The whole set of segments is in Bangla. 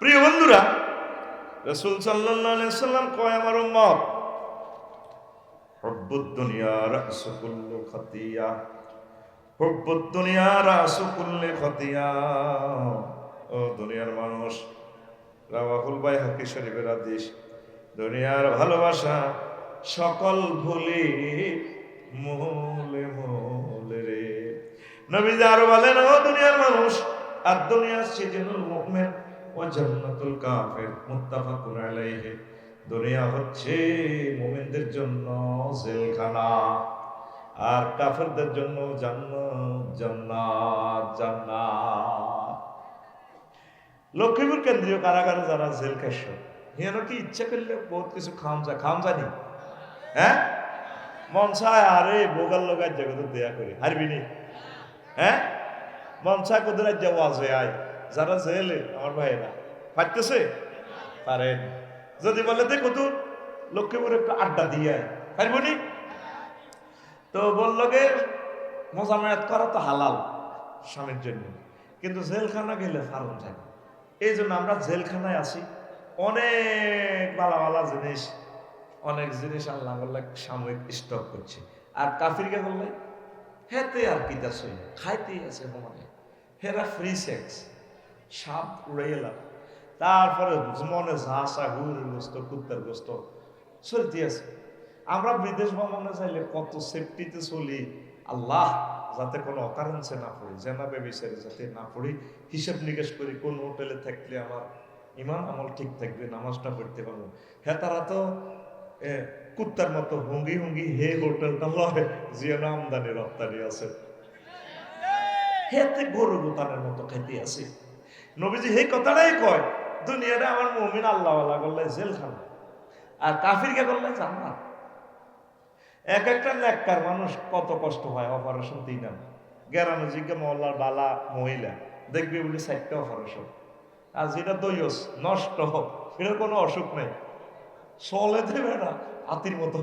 প্রিয় বন্ধুরা, রাসূল সাল্লাল্লাহু আলাইহি সাল্লাম কয় আমার উম্মত হুব্বুদ দুনিয়া রাসু কুল্লি খাতিয়া, হুব্বুদ দুনিয়া রাসু কুল্লি খাতিয়া। ও দুনিয়ার মানুষ, রাওয়াহুল বাইহাকি শরীফের হাদিস, দুনিয়ার ভালোবাসা সকল ভুলি মূলে মূলে রে। নবীজি আরো বলেন, ও দুনিয়ার মানুষ, আর দুনিয়া সিজনুল মুমিন ওয়া জান্নাতুল কাফির, মুত্তাফাকুন আলাইহি। দুনিয়া হচ্ছে মুমিনদের জন্য জেলখানা, আর কাফেরদের জন্য জান্নাত জান্নাত জান্নাত। লক্ষ্মীপুর কেন্দ্রীয় কারাগারে যারা জেল খাইছ, হেন কি ইচ্ছা করলে বহুত কিছু খাম জানি, হ্যাঁ মন চায় আরে বোগাল লোকার জগত দেয়া করে হারবি নি, হ্যাঁ মন চায় কোদের রাজ্যে ওয়াজে আয়। যারা জেলে আমার ভাইয়েরা পারতেছে পারেন, যদি বলে দেখো তো লক্ষ্মীপুর একটু আড্ডা দিয়ে আয়, পারবো নি? তো বললো গে মজামায়াত করা তো হালাল স্বামীর জন্য, কিন্তু জেলখানা গেলে ফারুন থাকে। এই জন্য আমরা জেলখানায় আছি, অনেক বালা বালা জিনিস, অনেক জিনিস আল্লাহ সাময়িক স্টক করছে। আর কাফিরকে বললে হেতে আর কিতা সই খাইতেই আছে, মানে হেরা ফ্রি সেক্স, সাপ উড়ে এলাম, তারপরে মনে ঝাঁসা হুরের গোস্ত কুত্তার গোস্ত চলতে আছে। আমরা বিদেশ ভ্রমণে চাইলে কত সেফটিতে চলি, আল্লাহ যাতে কোনো অকারেন্সে না পড়ি, জেনাবে বিচারে যাতে না পড়ি, হিসাব নিকেশ করি কোন হোটেলে থাকলে আমার ইমান আমল ঠিক থাকবে, নামাজটা পড়তে পারবো। হ্যাঁ তারা তো কুত্তার মতো হুঙ্গি হুঙ্গি হে হোটেলটা লয় জিয়ানো আমদানি রপ্তানি আছে, হেতে গরু গোতানের মতো খাইতে আছে। নবীজি এই কথাটাই কয়, দুনিয়াটা আমার মুমিন আল্লাহওয়ালা করলে জেলখানা, আর কাফিরকে করলে জান্নাত। এক একটা নেককার মানুষ কত কষ্ট হয় অপারেশন দিই না, গেরানো জিজ্ঞা মহল্লার বালা মহিলা দেখবি বলে 4টা অপারেশন, আর যেটা দইস নষ্ট হোক এটার কোনো অসুখ নেই, চলে দেবে না হাতির মতো,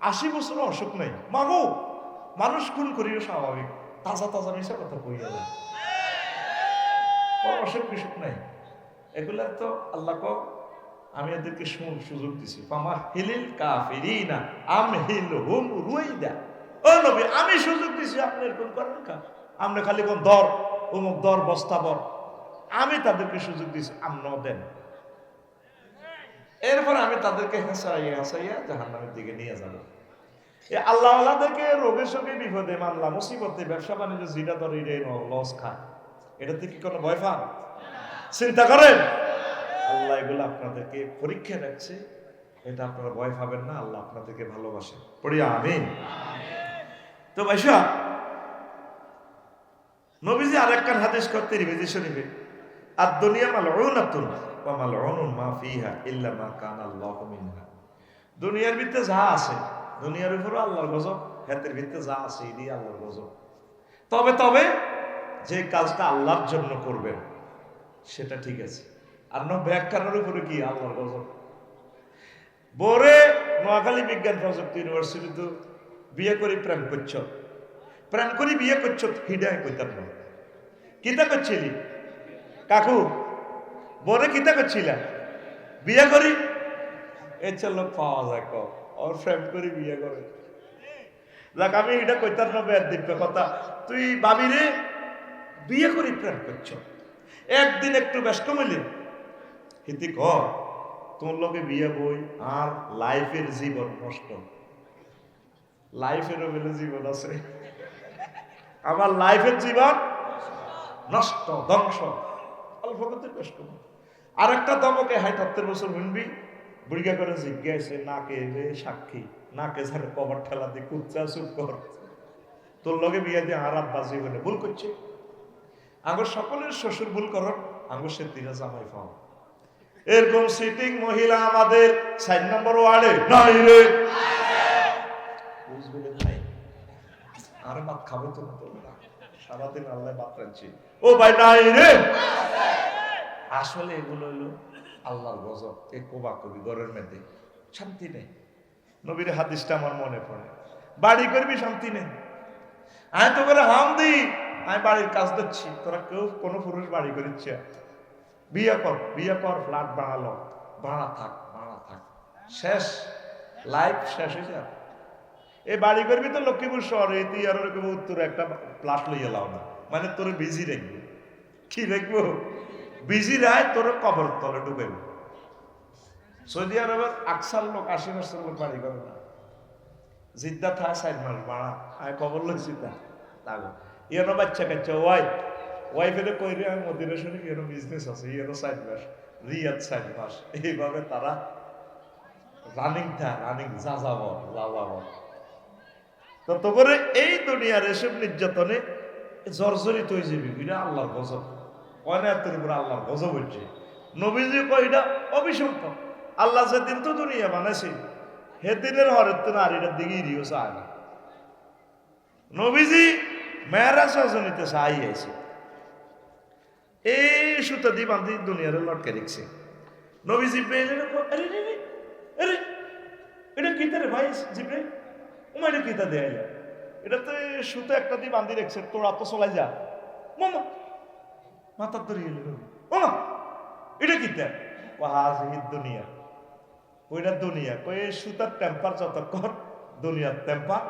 80 বছর অসুখ নেই। মাগো মানুষ খুন করিও স্বাভাবিক, তাজা তাজা মিশা কথা কইয়া যায়, কোনো অসুখ বিসুখ নাই। এগুলা তো আল্লাহ আমি এদেরকে সুযোগ দিছি, পামা হিলিল কাফিরিনা আমহিলহুম রুয়াইদা। ও নবী আমি সুযোগ দিছি, আপনি এরকম করেন কা? আপনি খালি কোন দর অমুক দর বস্তাবর, আমি তাদেরকে সুযোগ দিছি, আমরাও দেন। এরপর আমি তাদেরকে হাসাইয়া হাসাইয়া জাহান্নামের দিকে নিয়ে যাব। এই আল্লাহ আল্লাহদেরকে রোগে শোকে বিপদে মামলা মুসিবতে ব্যবসা বাণিজ্য জিনা দরি লস খায়, এটা থেকে কোনো ভয় পান? চিন্তা করেন আল্লাহ এগুলো আপনাদেরকে পরীক্ষা রাখছে, এটা আপনারা ভয় পাবেন না, আল্লাহ আপনাদেরকে ভালোবাসেন। পড়ি আমিন। তো ভাইসা নবীজি আরেকখান হাদিস করতে তিরমিজি শরীফে, আর দুনিয়া মালউনাতুন ওয়া মালউনুন মা ফিহা ইল্লা মা কানা আল্লাহু মিনহা। দুনিয়ার ভিতরে যা আছে, দুনিয়ার উপরে আল্লাহর গজব, হাতের ভিতরে যা আছে এটি আল্লাহর গজব। তবে তবে যে কাজটা আল্লাহর জন্য করবেন সেটা ঠিক আছে, আর ব্যাখ্যার উপরে কি আল্লাহর গজব। বোরে নোয়াখালী বিজ্ঞান প্রযুক্তি ইউনিভার্সিটিতে বিয়ে করি প্রেম করছ, প্রেম করি বিয়ে করছ, হিডায় কইতাম না কিতা করছিলি কাকু, বোরে কিতা করছিলা বিয়ে করি, এর লোক পাওয়া যায় কম, ওর প্রেম করি বিয়ে করে। দেখ আমি এটা কইতাম না বের দিব্য কথা, তুই ভাবি রে বিয়ে করি প্রেম করছ, একদিন একটু ব্যস্ত মিলি হিতি ক তোর লোকে বিয়ে বই, আর লাইফের জীবন নষ্ট, লাইফেরও বেলে জীবন আছে, আমার লাইফের জীবন নষ্ট ধ্বংস, অল্প করতে ব্যস্ত। আর একটা দমকে 70 বছর শুনবি বুড়িগা করে জিজ্ঞাসে নাকে রে সাক্ষী, নাকে ঝাড়ে কবর ঠেলা দিয়ে কুচ্চা চুপ কর, তোর লগে বিয়ে দিয়ে আর বাজি বলে ভুল করছে। আঙ্গুর সকলের শ্বশুর ভুল কর, আঙ্গুর সে 3 জামাই পাও। এরকম সিটিং মহিলা আমাদের 4 নম্বর ওয়ার্ডে নাই রে, বুঝবে নাই আর ভাত খাবে তো না, তোমরা সারাদিন আল্লাহ ভাত রাখছি, ও ভাই নাই রে। আসলে এগুলো হলো আল্লাহর গজব, এ কোবা কবি ঘরের মধ্যে শান্তি নেই। নবীর হাদিসটা আমার মনে পড়ে, বাড়ি করবি শান্তি নেই, আমি তো করে হাম দিই, আমি বাড়ির কাজ দিচ্ছি, তোরা কেউ কোনো পুরুষ বাড়ি করিচ্ছে, বিয়ে কর ফ্ল্যাট বানালো, ভাড়া থাক, শেষ, লাইফ শেষ হয়ে যায়। এই বাড়ি করবি তো লক্ষ্মীপুর শহরে, তুই আর ওরকম উত্তরে একটা প্লাট লইয়া লাও না, মানে তোর বিজি রাখবো। কি রাখবো? বিজি রায় তোর কবর তলে ডুবেব। সৌদি আরবের আকসার লোক 80% লোক বাড়ি করে না, জিদ্দা থা 4 মাস বাড়া আয় কবর লইছি তাগো ইয়ানো বাচ্চা কাচ্চা ওয়াইফের কইরে আমি মদিনা শরীফ ইয়ানো বিজনেস আছে, ইয়ানো 4 মাস, রিয়াদ 4 মাস, এইভাবে তারা রানিং যাযাবর। তো করে এই দুনিয়ার এসব নির্যাতনে জর্জরিত হয়ে যাবি, এটা আল্লাহর গজব। অনায়তের উপর আল্লাহর গজব হচ্ছে। নবীজি কয় এটা অবিসম্ভব। আল্লাহ যেদিন তো দুনিয়া বানাইছে সেদিনের হরের তো নারীটার দিকে ইরিও চায় না। নবীজি মেয়েরাজ রজনীতে চাই আছে, এই সুতা দিয়ে বান্ধি দুনিয়ার লটকে রেখছে। নবীজি পেলে আরে এটা কিতা রে ভাই জিব্রাইল, ওমা এটা কিতা দেয়, এটা তো সুতো একটা দিয়ে বান্ধি রেখছে, তোরা তো চলাই যা। মামা মাথার ধরে এলো নবী, ওমা এটা কিতা? হাজির দুনিয়া, ওইটা দুনিয়া। কই সুতার টেম্পার যতক্ষণ দুনিয়ার টেম্পার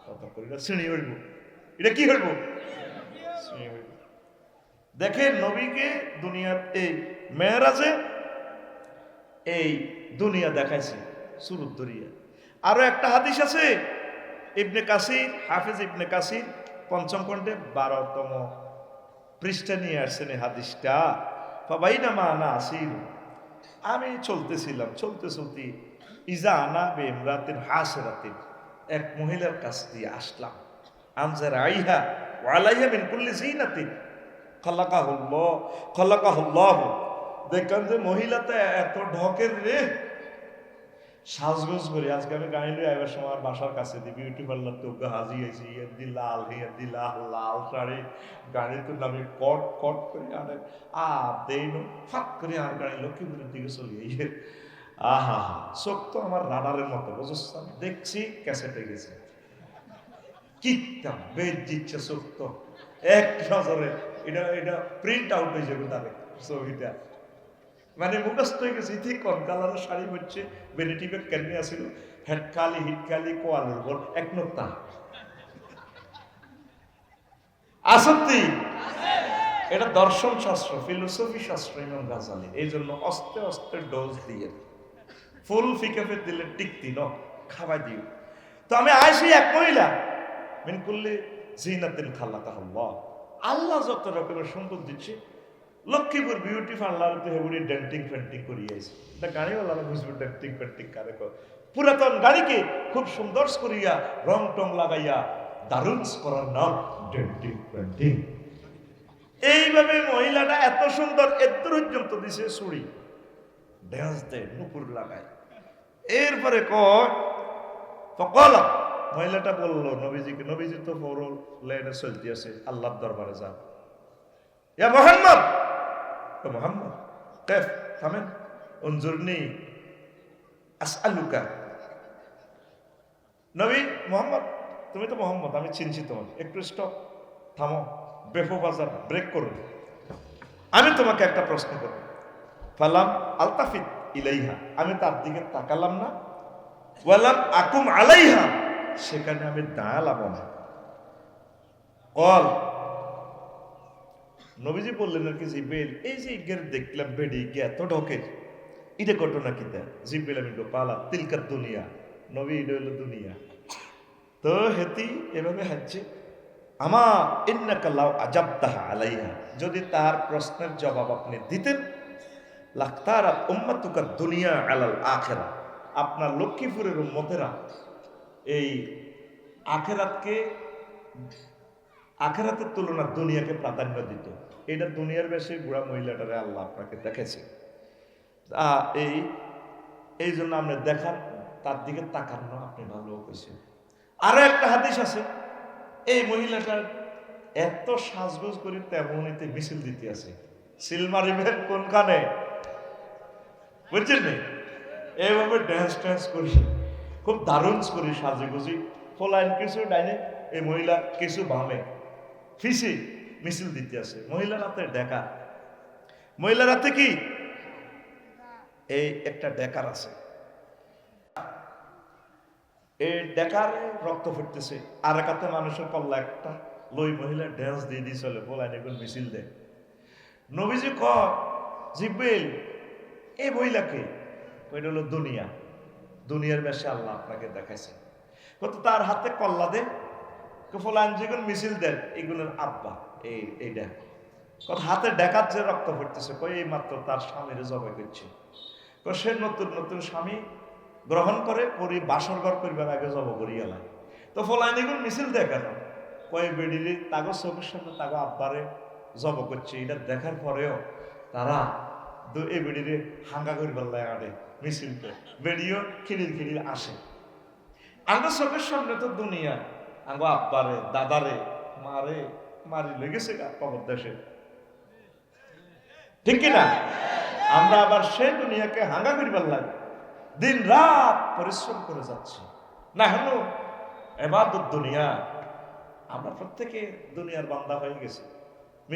ততক্ষণ এটা শ্রেণী হইব। এটা কি হইব? শ্রেণী হইব। দেখেন নবীকে দুনিয়ার এই মেয়েরাজে এই দুনিয়া দেখাইছে সুরুত দরিয়া। আরো একটা হাদিস আছে, ইবনে কাসির, হাফিজ ইবনে কাসির ৫ম খণ্ডে ১২তম পৃষ্ঠা নিয়ে আসছেন এই হাদিসটা। ফাবাইনামা আনা আসির, আমি চলতেছিলাম, চলতে ইজা আনা বে ইমরাতিন হাসরাতিন, এক মহিলার কাছ দিয়ে আসলাম। আমজার আইহা ওয়ালাইহা মিন কুল্লি জিনাতিন খালাকাহুল্লাহ। দেখলাম যে মহিলাটা এত ঢকের রে, সাজগোজ করে। আজকে আমি গাড়ি লই আইবার সময় আমার বাসার কাছে দিয়ে বিউটি পার্লার তো হাজি আইছি, ইয়াদি লাল শাড়ি, গাড়ি তো নামি কট করে আরে দেই নো ফাঁক করে আর গাড়ি লক্ষ্মীপুরের দিকে চলে আইয়ে। আহা চোখ তো আমার রাডারের মতো, বুঝছেন? দেখছি ক্যাসেটে গেছে, কিটা বেদ দিচ্ছে চোখ তো এক নজরে। এটা প্রিন্ট আউট হয়ে যাবে তাদের ছবিটা, মানে মুখস্থ হয়ে গেছে। ঠিক কোন কালারের শাড়ি হচ্ছে, বেনিটি ব্যাগ কেমনি আসিল, হেটকালি হিটকালি কোয়ালের উপর এক নোক্তা আসত্তি। এটা দর্শন শাস্ত্র, ফিলোসফি শাস্ত্র ইমাম গাজালি। এই জন্য অস্তে অস্তে ডোজ দিয়ে ফুল ফিকাফে দিলে টিকতি ন খাওয়াই দিও। তো আমি আইসি এক মহিলা মিন কুল্লি জিনাতিন খালাকাহুল্লাহ, আল্লাহ যত রকমের সম্পদ দিচ্ছে। লক্ষ্মীপুর বিউটি পার্লার হেবুড়ি ডেন্টিং পেন্টিং করিয়াছে। এটা গাড়িওয়ালারা বুঝবে ডেন্টিং পেন্টিং কারে কর। পুরাতন গাড়িকে খুব সুন্দর করিয়া রং টং লাগাইয়া দারুণ করার নাম ডেন্টিং পেন্টিং। এইভাবে মহিলাটা এত সুন্দর এত পর্যন্ত দিছে চুড়ি, ড্যান্স দেয়, নুপুর লাগায়। এরপরে কলা মহিলাটা বললো নবীজিকে, নবীজি তো বড় লাইনে চলতে আছে, আল্লাহর দরবারে যান। ইয়া মোহাম্মদ, মোহাম্মদ কেফ থামেন, উনজুরনি আসআলুকা। নবী মোহাম্মদ, তুমি তো মোহাম্মদ, আমি চিনছি তোমাকে, একটু স্টপ, থামো, বেফো বাজার ব্রেক করুন, আমি তোমাকে একটা প্রশ্ন করব। ফালাম আলতাফিত ইলাইহা, আমি তার দিকে তাকালাম না। ওয়ালাম আকুম আলাইহা, সেখানে আমি দাঁড়ালাম না। কল নবীজি বললেন আর কি, জিব্রাইল এই যে ইগের দেখলাম বেডি কে এত ঢকে, এটা ঘটনা কিতা? জিব্রাইল আমি পালা তিলকার দুনিয়া, নবী এটা হইল দুনিয়া। তো হেতি এভাবে হাঁটছে। আমা ইন্নাকা লাউ আজাবতাহা আলাইহা, যদি তার প্রশ্নের জবাব আপনি দিতেন, লাখতারাত উম্মাতুকা দুনিয়া আলাল আখিরা, আপনার লক্ষ্মীপুরের উম্মতেরা এই আখেরাতের তুলনায় দুনিয়াকে প্রাধান্য দিত। এটা দুনিয়ার বেশি বুড়া মহিলাটারে আল্লাহ আপনাকে দেখেছে। এই জন্য আপনি দেখান, তার দিকে তাকান না, আপনি ভালো কইছেন। আরো একটা হাদিস আছে, এই মহিলাটার এত সাজগোজ করে তেমনিতে মিছিল দিতে আছে। সিলমারিবেন কোনখানে বুঝছেন না? এইভাবে ড্যান্স করি, খুব দারুণ করি সাজেগুজি, ফলাইন কিছু ডাইনে, এই মহিলা কিছু বামে ফিসি মিছিল দিতে আছে। মহিলার হাতে ডেকা, মহিলার হাতে কি এই একটা ডেকার আছে, এই ডেকারে রক্ত ফুটতেছে, আর একাতে মানুষের কল্লা একটা লই মহিলা ড্যান্স দিয়ে দিয়ে চলে বলায় এগুলো মিছিল দেয়। নবীজি ক জিব্রিল এই মহিলাকে, ওইটা হলো দুনিয়া, দুনিয়ার বেশে আল্লাহ আপনাকে দেখাইছে। কত তার হাতে কল্লা দে ফলান যেগুলো মিছিল দেন এগুলোর আব্বা এইটা কত হাতে ডেকার যে রক্ত ফুটতেছে কই এই মাত্র তার স্বামীর জবাই করছে। সে নতুন নতুন স্বামী গ্রহণ করে পরি বাসর ঘর করবার আগে জব করিয়া লাগে। তো ফলান এগুলো মিছিল দেয় কেন, কয়ে বেডিরে তাগো চোখের সামনে তাগো আব্বারে জব করছে, এটা দেখার পরেও তারা এই বেডিরে হাঙ্গা করবার লাগে আটে মিছিলকে, বেডিও খিড়ির খিড়ির আসে। আঙ্গো চোখের সামনে তো দুনিয়া, আঙ্গো আব্বারে দাদারে মারে মারি লেগেছে কবর দেশে, ঠিক কিনা? আমরা আবার সেই দুনিয়াকে হাঙ্গা করিবার লাগে দিন রাত পরিশ্রম করে যাচ্ছি না হলো এবাদত দুনিয়া। আমরা প্রত্যেকে দুনিয়ার বান্দা হয়ে গেছি।